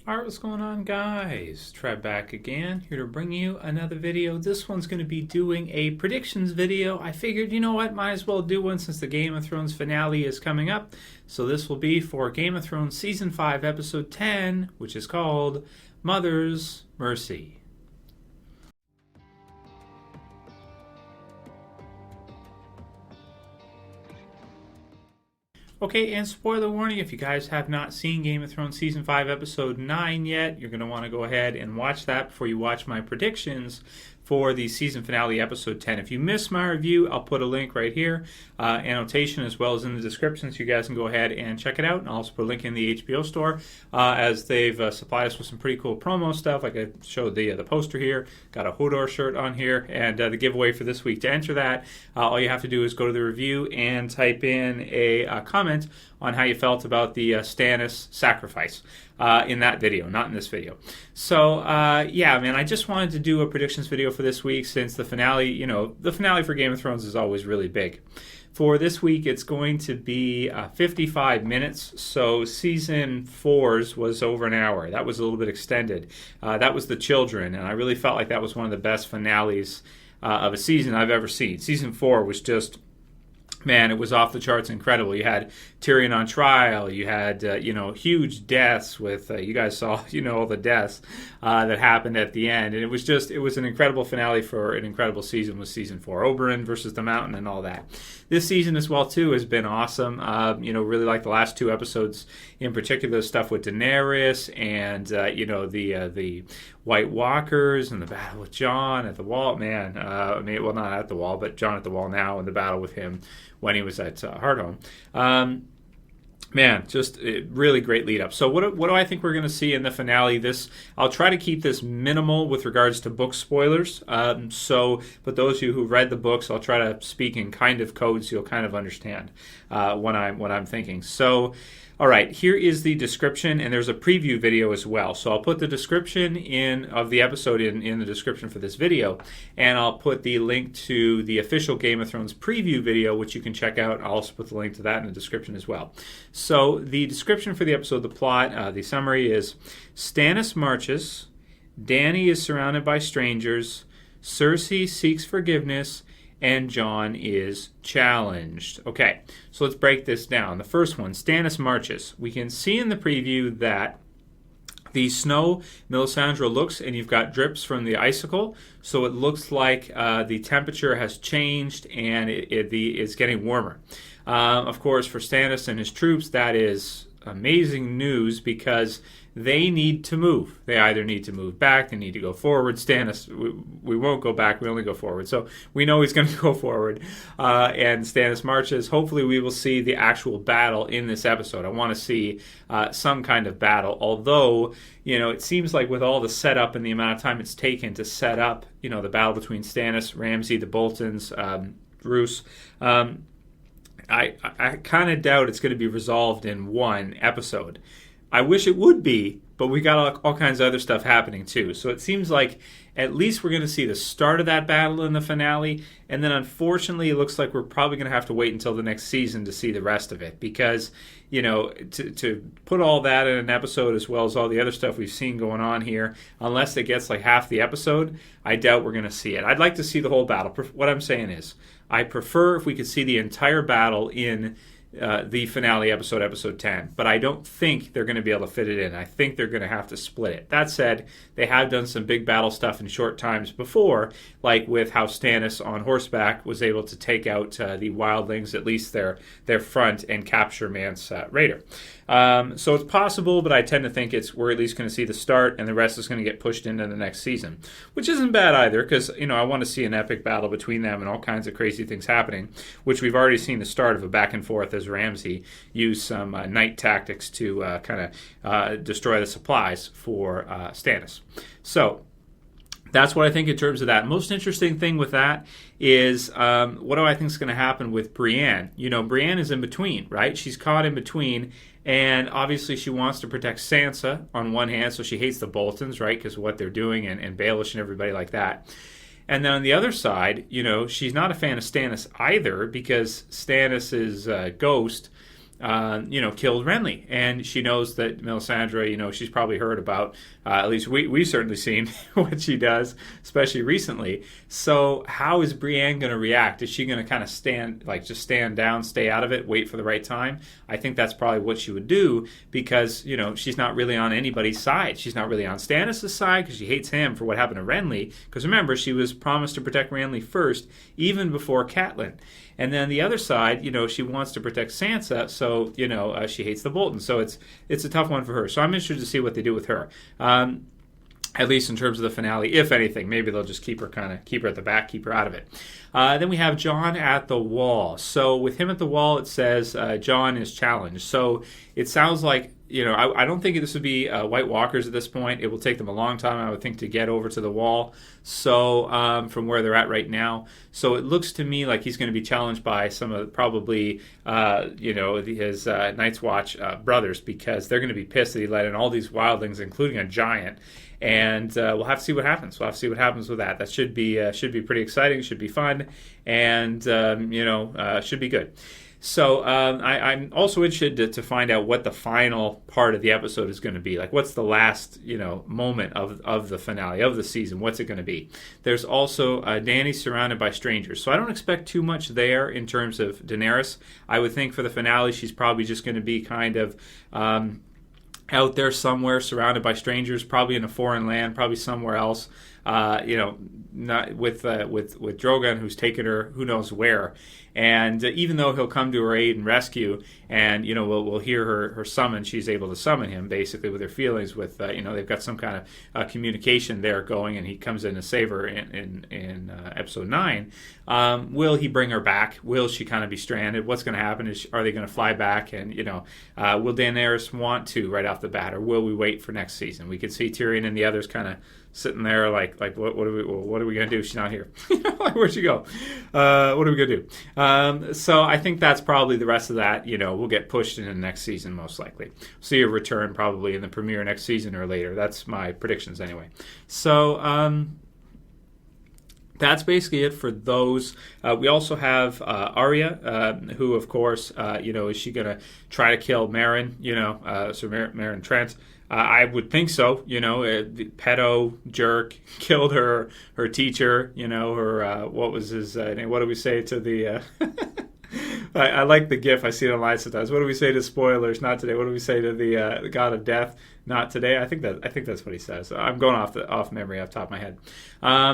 Alright, what's going on, guys? Trev back again, here to bring you another video. This one's going to be doing a predictions video. I figured, you know what, might as well do one since the Game of Thrones finale is coming up. So this will be for Game of Thrones Season 5, Episode 10, which is called Mother's Mercy. Okay, and spoiler warning, if you guys have not seen Game of Thrones Season 5, Episode 9 yet, you're going to want to go ahead and watch that before you watch my predictions for the season finale, Episode 10. If you missed my review, I'll put a link right here, annotation as well as in the description, so you guys can go ahead and check it out. And I'll also put a link in the HBO store, as they've supplied us with some pretty cool promo stuff. Like I showed the poster here, got a Hodor shirt on here, and the giveaway for this week. To enter that, all you have to do is go to the review and type in a comment on how you felt about the Stannis sacrifice in that video, not in this video. So, yeah, man, I just wanted to do a predictions video for this week since the finale, the finale for Game of Thrones is always really big. For this week, it's going to be 55 minutes, so Season 4's was over an hour. That was a little bit extended. That was The Children, and I really felt like that was one of the best finales of a season I've ever seen. Season 4 was just... man, it was off the charts incredible. You had Tyrion on trial. You had, huge deaths with, you guys saw, all the deaths that happened at the end. And it was an incredible finale for an incredible season with Season 4. Oberyn versus the Mountain and all that. This season as well, too, has been awesome. Really like the last two episodes in particular, stuff with Daenerys and, the White Walkers and the battle with Jon at the Wall. Man, not at the Wall, but Jon at the Wall now and the battle with him when he was at Hardhome. Man, just really great lead up. So what do I think we're going to see in the finale? I'll try to keep this minimal with regards to book spoilers. But those of you who read the books, I'll try to speak in kind of code so you'll kind of understand what I'm thinking. So, all right, here is the description, and there's a preview video as well. So I'll put the description of the episode in the description for this video, and I'll put the link to the official Game of Thrones preview video, which you can check out. I'll also put the link to that in the description as well. So the description for the episode, the plot, the summary is: Stannis marches, Dany is surrounded by strangers, Cersei seeks forgiveness, and Jon is challenged. Okay, so let's break this down. The first one, Stannis marches. We can see in the preview that the snow, Melisandre looks, and you've got drips from the icicle, so it looks like the temperature has changed and it's getting warmer. Of course, for Stannis and his troops, that is amazing news because they need to move. They either need to move back, they need to go forward. Stannis, we won't go back, we only go forward. So we know he's going to go forward. And Stannis marches. Hopefully we will see the actual battle in this episode. I want to see some kind of battle. Although, it seems like with all the setup and the amount of time it's taken to set up, the battle between Stannis, Ramsay, the Boltons, Roose, I kind of doubt it's going to be resolved in one episode. I wish it would be, but we got all kinds of other stuff happening too. So it seems like at least we're going to see the start of that battle in the finale, and then unfortunately it looks like we're probably going to have to wait until the next season to see the rest of it because, to put all that in an episode as well as all the other stuff we've seen going on here, unless it gets like half the episode, I doubt we're going to see it. I'd like to see the whole battle. What I'm saying is I prefer if we could see the entire battle in the finale episode 10, but I don't think they're going to be able to fit it in. I think they're going to have to split it. That said, they have done some big battle stuff in short times before, like with how Stannis on horseback was able to take out the wildlings, at least their front, and capture Mance Raider. So it's possible, but I tend to think we're at least going to see the start, and the rest is going to get pushed into the next season, which isn't bad either, because I want to see an epic battle between them and all kinds of crazy things happening, which we've already seen the start of a back and forth as Ramsay used some night tactics to kind of destroy the supplies for Stannis. So that's what I think in terms of that. Most interesting thing with that is what do I think is going to happen with Breanne? Breanne is in between, right? She's caught in between, and obviously she wants to protect Sansa on one hand, so she hates the Boltons, right, because of what they're doing, and Baelish and everybody like that. And then on the other side, she's not a fan of Stannis either because Stannis' ghost killed Renly, and she knows that Melisandre, she's probably heard about, at least we've certainly seen what she does, especially recently. So how is Breanne going to react? Is she going to kind of just stand down, stay out of it, wait for the right time? I think that's probably what she would do, because, she's not really on anybody's side. She's not really on Stannis' side, because she hates him for what happened to Renly, because remember, she was promised to protect Renly first, even before Catelyn. And then the other side, she wants to protect Sansa, so, she hates the Boltons. So it's a tough one for her. So I'm interested to see what they do with her. At least in terms of the finale, if anything. Maybe they'll just keep her at the back, keep her out of it. Then we have Jon at the Wall. So with him at the Wall, it says Jon is challenged. So it sounds like, I don't think this would be White Walkers at this point. It will take them a long time, I would think, to get over to the Wall. So from where they're at right now. So it looks to me like he's going to be challenged by some of probably, his Night's Watch brothers, because they're going to be pissed that he let in all these wildlings, including a giant. And we'll have to see what happens. We'll have to see what happens with that. That should be pretty exciting. Should be fun, and should be good. So I'm also interested to find out what the final part of the episode is going to be. Like, what's the last moment of the finale of the season? What's it going to be? There's also Dany surrounded by strangers. So I don't expect too much there in terms of Daenerys. I would think for the finale she's probably just going to be kind of out there somewhere, surrounded by strangers, probably in a foreign land, probably somewhere else. Not with Drogon, who's taken her who knows where. And even though he'll come to her aid and rescue, and we'll hear her summon, she's able to summon him basically with her feelings. With they've got some kind of communication there going, and he comes in to save her in episode 9. Will he bring her back? Will she kind of be stranded? What's going to happen? Are they going to fly back? And will Daenerys want to right off the bat, or will we wait for next season? We could see Tyrion and the others kind of sitting there like what are we gonna do? She's not here. Where'd she go? What are we gonna do? So I think that's probably the rest of that. We'll get pushed into the next season most likely. See a return probably in the premiere next season or later. That's my predictions anyway. So that's basically it for those. We also have Arya, who of course, is she gonna try to kill Meryn? So Meryn Trant. I would think so. The pedo jerk killed her teacher. Her what was his name? What do we say to the? I like the GIF. I see it online sometimes. What do we say to spoilers? Not today. What do we say to the god of death? Not today. I think that's what he says. I'm going off memory, off the top of my head.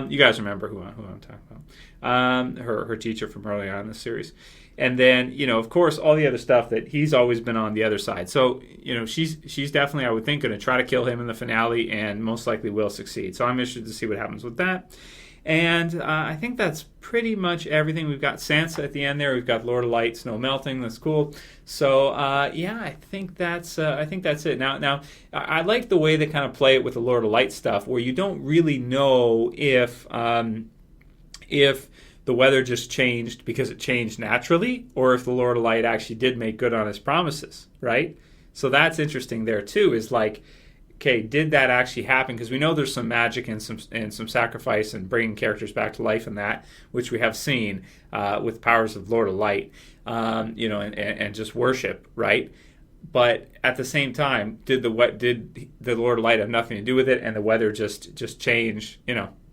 You guys remember who I'm talking about? Her teacher from early on in the series. And then, of course, all the other stuff that he's always been on the other side. So, she's definitely, I would think, going to try to kill him in the finale, and most likely will succeed. So I'm interested to see what happens with that. And I think that's pretty much everything. We've got Sansa at the end there. We've got Lord of Light, snow melting. That's cool. So I think that's it. Now I like the way they kind of play it with the Lord of Light stuff, where you don't really know if the weather just changed because it changed naturally, or if the Lord of Light actually did make good on his promises, right? So that's interesting there too, is like, okay, did that actually happen? Because we know there's some magic and some sacrifice and bringing characters back to life in that, which we have seen with powers of Lord of Light, and just worship, right? But at the same time, did the Lord of Light have nothing to do with it, and the weather just change,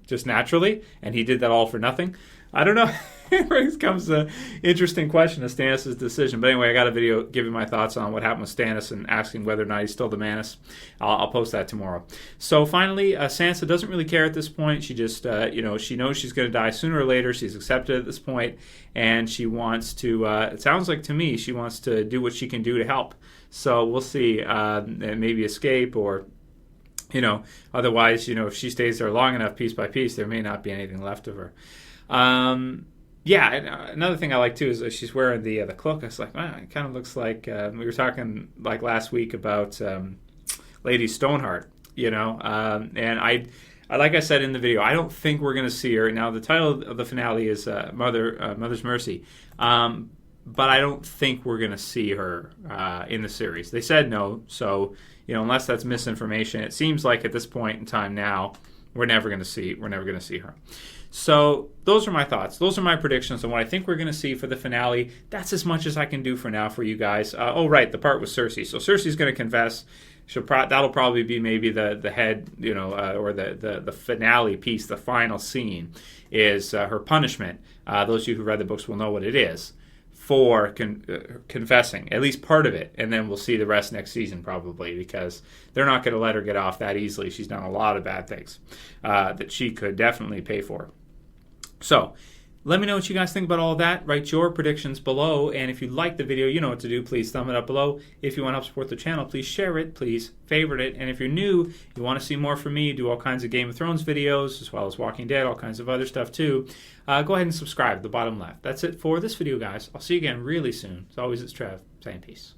just naturally, and he did that all for nothing? I don't know. It comes an interesting question of Stannis' decision. But anyway, I got a video giving my thoughts on what happened with Stannis and asking whether or not he's still the Manus. I'll post that tomorrow. So finally, Sansa doesn't really care at this point. She just, she knows she's going to die sooner or later. She's accepted at this point, and she wants to, it sounds like to me, she wants to do what she can do to help. So we'll see, maybe escape or... otherwise, if she stays there long enough, piece by piece, there may not be anything left of her. And another thing I like too is she's wearing the cloak. I was like, wow, it kind of looks like we were talking like last week about Lady Stoneheart, and I like I said in the video, I don't think we're going to see her. Now the title of the finale is Mother's Mercy, but I don't think we're going to see her in the series. They said no, so unless that's misinformation, it seems like at this point in time now we're never going to see her. So those are my thoughts. Those are my predictions on what I think we're going to see for the finale. That's as much as I can do for now for you guys. Oh, right, the part with Cersei. So Cersei's going to confess. That'll probably be maybe the head, or the finale piece, the final scene, is her punishment. Those of you who read the books will know what it is for confessing, at least part of it, and then we'll see the rest next season probably, because they're not going to let her get off that easily. She's done a lot of bad things that she could definitely pay for. So let me know what you guys think about all of that. Write your predictions below, and if you like the video, you know what to do. Please thumb it up below. If you want to help support the channel, please share it, please favorite it, and if you're new, you want to see more from me, do all kinds of Game of Thrones videos, as well as Walking Dead, all kinds of other stuff too, go ahead and subscribe at the bottom left. That's it for this video, guys. I'll see you again really soon. As always, it's Trev, saying peace.